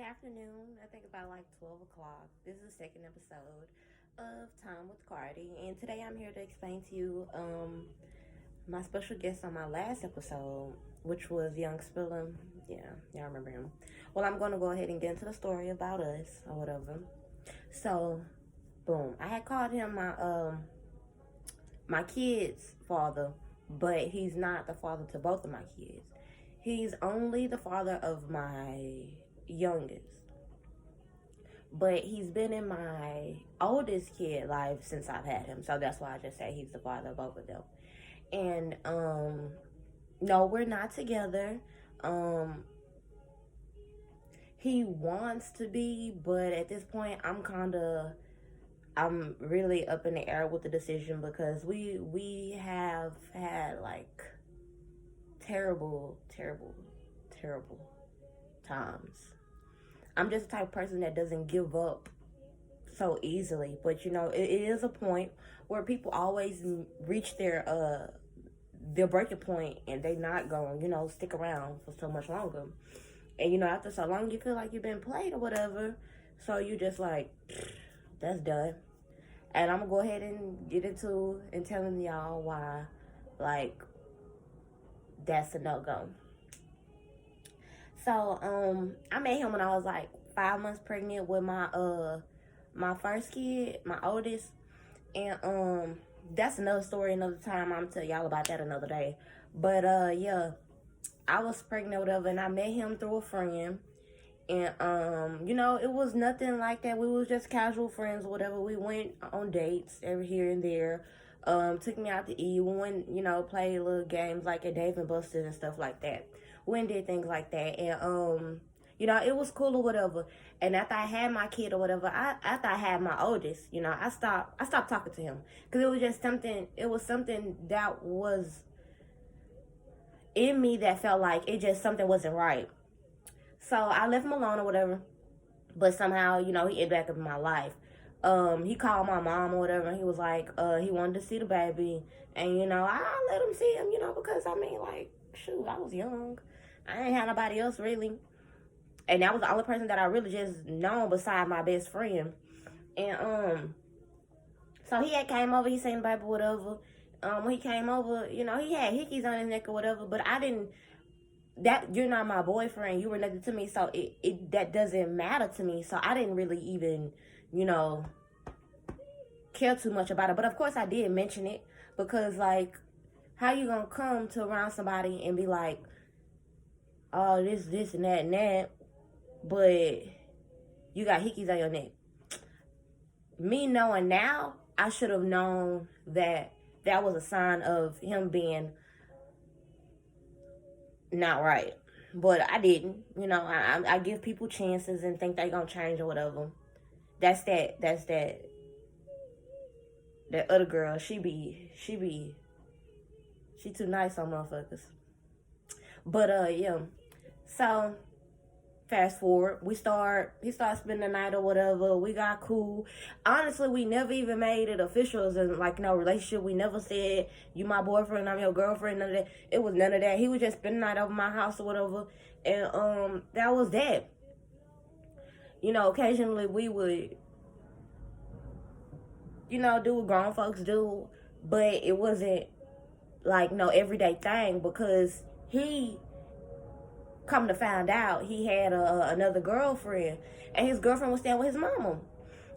afternoon. I think about like 12 o'clock. This is the second episode of Time with Cardi. And today I'm here to explain to you my special guest on my last episode, which was yungspilla. Yeah, y'all remember him. Well, I'm going to go ahead and get into the story about us or whatever. So, boom. I had called him my kid's father, but he's not the father to both of my kids. He's only the father of my youngest. But he's been in my oldest kid life since I've had him. So that's why I just say he's the father of both of them. And no, we're not together. He wants to be, but at this point I'm really up in the air with the decision because we have had like terrible times. I'm just the type of person that doesn't give up so easily, but you know, it is a point where people always reach their breaking point and they not gonna, stick around for so much longer. And you know, after so long you feel like you've been played or whatever, so you just like, that's done. And I'm gonna go ahead and get into and telling y'all why, like, that's a no-go. So, I met him when I was like 5 months pregnant with my first kid, my oldest. And that's another story, another time. I'm gonna tell y'all about that another day. But yeah, I was pregnant or whatever, and I met him through a friend. And it was nothing like that. We was just casual friends or whatever. We went on dates every here and there. Took me out to eat. We went, play little games like at Dave and Buster's and stuff like that. We went and did things like that. And it was cool or whatever. And after I had my kid or whatever, after I had my oldest, I stopped talking to him. Because it was just something that was in me that felt like something wasn't right. So I left him alone or whatever. But somehow, he ended back up in my life. He called my mom or whatever, and he was like, he wanted to see the baby. And, I let him see him, because, shoot, I was young. I ain't had nobody else, really. And that was the only person that I really just known beside my best friend. And, so he had came over, he seen the baby or whatever. When he came over, he had hickeys on his neck or whatever, but you're not my boyfriend, you were nothing to me, so that doesn't matter to me. So I didn't really even, care too much about it. But of course I did mention it, because like, how you gonna come to around somebody and be like, oh, this and that, but you got hickeys on your neck? Me knowing now, I should have known that was a sign of him being not right. But I didn't. I give people chances and think they gonna change or whatever. That's that other girl. She too nice on motherfuckers. But yeah. So fast forward, he started spending the night or whatever. We got cool. Honestly, we never even made it official as in like no relationship. We never said you my boyfriend, I'm your girlfriend, none of that. It was none of that. He would just spend the night over my house or whatever. And that was that. Occasionally we would do what grown folks do, but it wasn't like no everyday thing, because he come to find out he had another girlfriend, and his girlfriend was staying with his mama.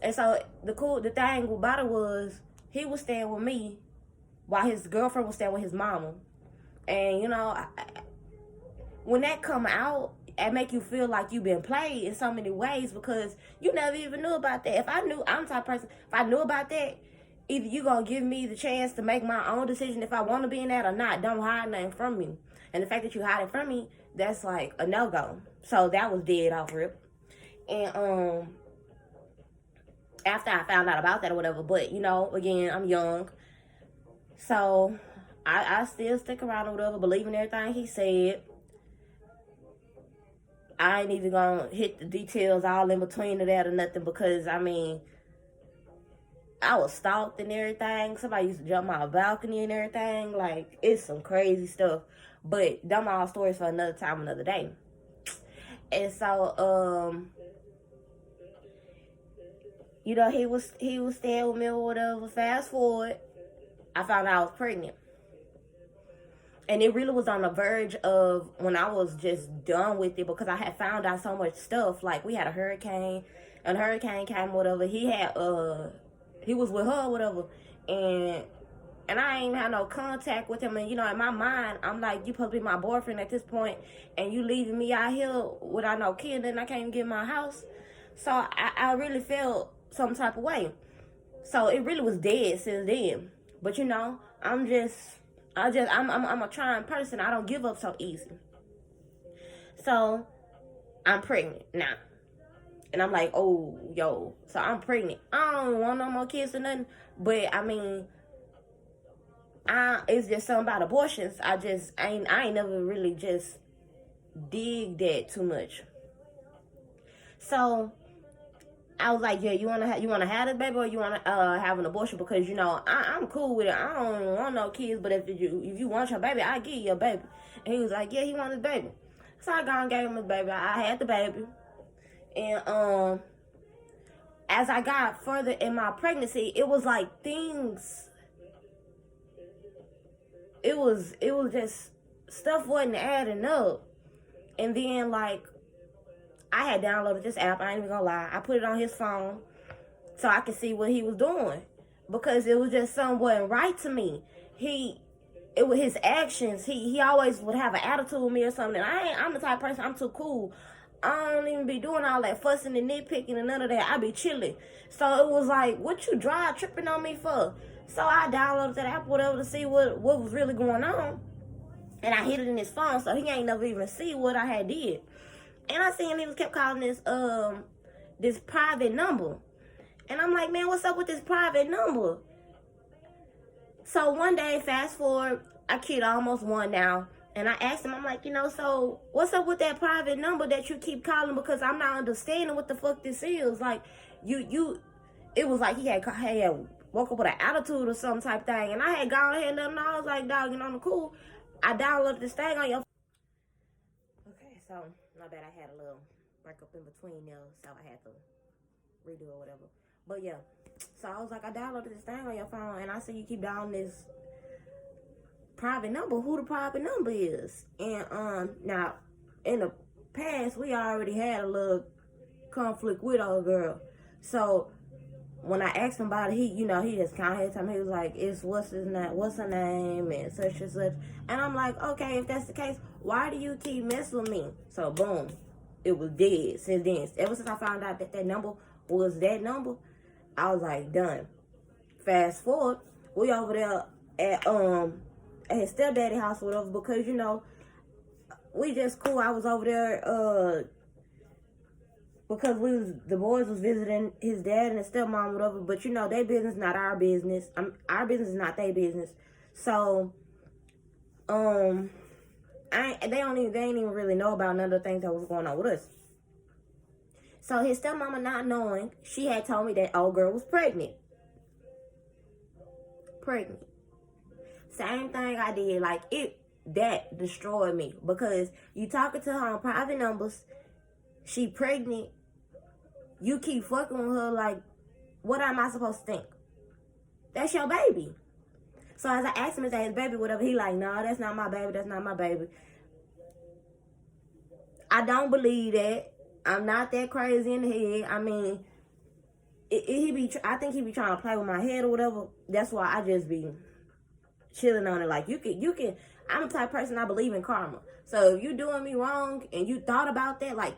And so the thing about it was, he was staying with me while his girlfriend was staying with his mama. And when that come out, it make you feel like you've been played in so many ways, because you never even knew about that. If I knew, I'm the type of person, if I knew about that, either you gonna give me the chance to make my own decision if I want to be in that or not. Don't hide nothing from me. And the fact that you hide it from me, that's like a no-go. So that was dead off rip. And after I found out about that or whatever, but again, I'm young, so I still stick around or whatever, believing everything he said. I ain't even gonna hit the details all in between of that or nothing, because I was stalked and everything. Somebody used to jump my balcony and everything. Like, it's some crazy stuff. But them all stories for another time, another day. And so, you know, he was staying with me or whatever. Fast forward, I found out I was pregnant. And it really was on the verge of when I was just done with it, because I had found out so much stuff. Like, we had a hurricane, and the hurricane came, whatever. He was with her, whatever. And I ain't had no contact with him. And, you know, in my mind, I'm like, you supposed to be my boyfriend at this point, and you leaving me out here without no kid, and I can't even get my house. So I really felt some type of way. So it really was dead since then. But, you know, I'm a trying person. I don't give up so easy. So I'm pregnant now. And I'm like, oh, yo. So I'm pregnant. I don't want no more kids or nothing. But, I mean, it's just something about abortions. I ain't never really just dig that too much. So I was like, yeah, you wanna have this baby, or you wanna have an abortion? Because, you know, I'm cool with it. I don't want no kids, but if you want your baby, I give you your baby. And he was like, yeah, he wanted his baby. So I gone and gave him his baby. I had the baby. And as I got further in my pregnancy, it was like things. It was just stuff wasn't adding up. And then, like, I had downloaded this app. I ain't even gonna lie. I put it on his phone so I could see what he was doing, because it was just something wasn't right to me. It was his actions. He always would have an attitude with me or something. I'm the type of person, I'm too cool. I don't even be doing all that fussing and nitpicking and none of that. I be chilling. So it was like, what you tripping on me for? So I downloaded that app, whatever, to see what was really going on. And I hid it in his phone, so he ain't never even see what I had did. And I seen he was kept calling this private number. And I'm like, man, what's up with this private number? So one day, fast forward, our kid almost 1 now. And I asked him, I'm like, you know, so what's up with that private number that you keep calling? Because I'm not understanding what the fuck this is. Like, it was like he had woke up with an attitude or some type thing. And I had gone ahead and done, and I was like, dog, you know, I'm cool. I downloaded this thing on your. Okay, so my bad, I had a little breakup in between there, so I had to redo or whatever. But yeah, so I was like, I downloaded this thing on your phone, and I see you keep down this private number. Who the private number is? And now in the past, we already had a little conflict with our girl. So when I asked him about it, he just kind of had time. He was like, what's her name, and such and such. And I'm like, okay, if that's the case, why do you keep messing with me? So boom, it was dead since then. Ever since I found out that number was that number, I was like, done. Fast forward, we over there at his stepdaddy house or whatever, because, you know, we just cool. I was over there because the boys was visiting his dad and his stepmom or whatever, but, you know, their business not our business. Our business is not their business. So they ain't even really know about none of the things that was going on with us. So his stepmama, not knowing, she had told me that old girl was pregnant. Same thing I did. Like, that destroyed me, because you talking to her on private numbers, she pregnant, you keep fucking with her. Like, what am I supposed to think? That's your baby. So as I asked him, is that his baby, whatever, he like, no, that's not my baby. I don't believe that. I'm not that crazy in the head. I mean, I think he be trying to play with my head or whatever. That's why I just be chilling on it. Like, you can. I'm the type of person, I believe in karma. So if you doing me wrong and you thought about that, like,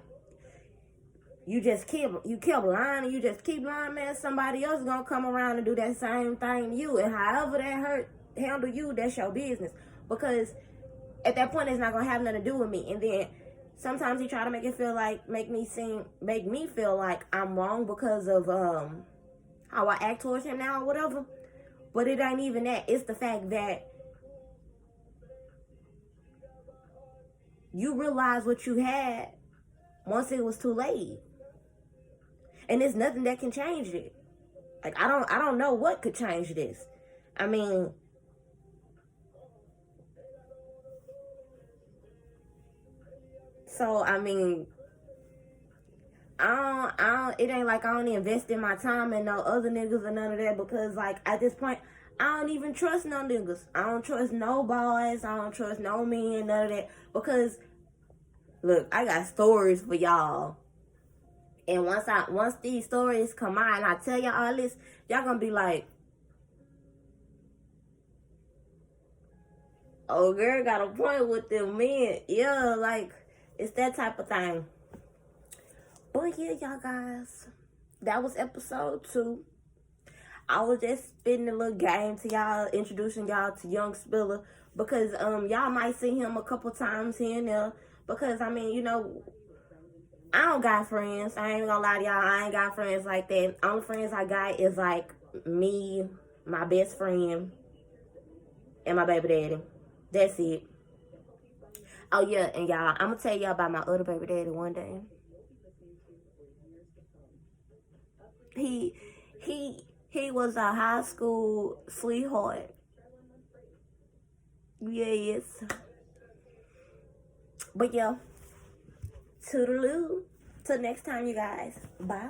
you kept lying and you just keep lying, man, somebody else is gonna come around and do that same thing to you. And however that handle you, that's your business. Because at that point, it's not gonna have nothing to do with me. And then sometimes he try to make me feel like I'm wrong because of how I act towards him now or whatever. But it ain't even that. It's the fact that you realize what you had once it was too late. And there's nothing that can change it. Like, I don't know what could change this. I mean, so, I mean, it ain't like I don't invest in my time in no other niggas or none of that, because like at this point I don't even trust no niggas. I don't trust no boys. I don't trust no men, none of that. Because look, I got stories for y'all. And once these stories come out and I tell y'all all this, y'all gonna be like, oh, girl got a point with them men. Yeah, like, it's that type of thing. But yeah, y'all guys, that was episode 2. I was just spitting a little game to y'all, introducing y'all to Yungspilla, because y'all might see him a couple times here and there. Because I mean, you know, I don't got friends. I ain't gonna lie to y'all. I ain't got friends like that. Only friends I got is like me, my best friend, and my baby daddy. That's it. Oh yeah, and y'all, I'm gonna tell y'all about my other baby daddy one day. He was a high school sweetheart. Yes. But yeah, toodaloo. Till next time, you guys. Bye.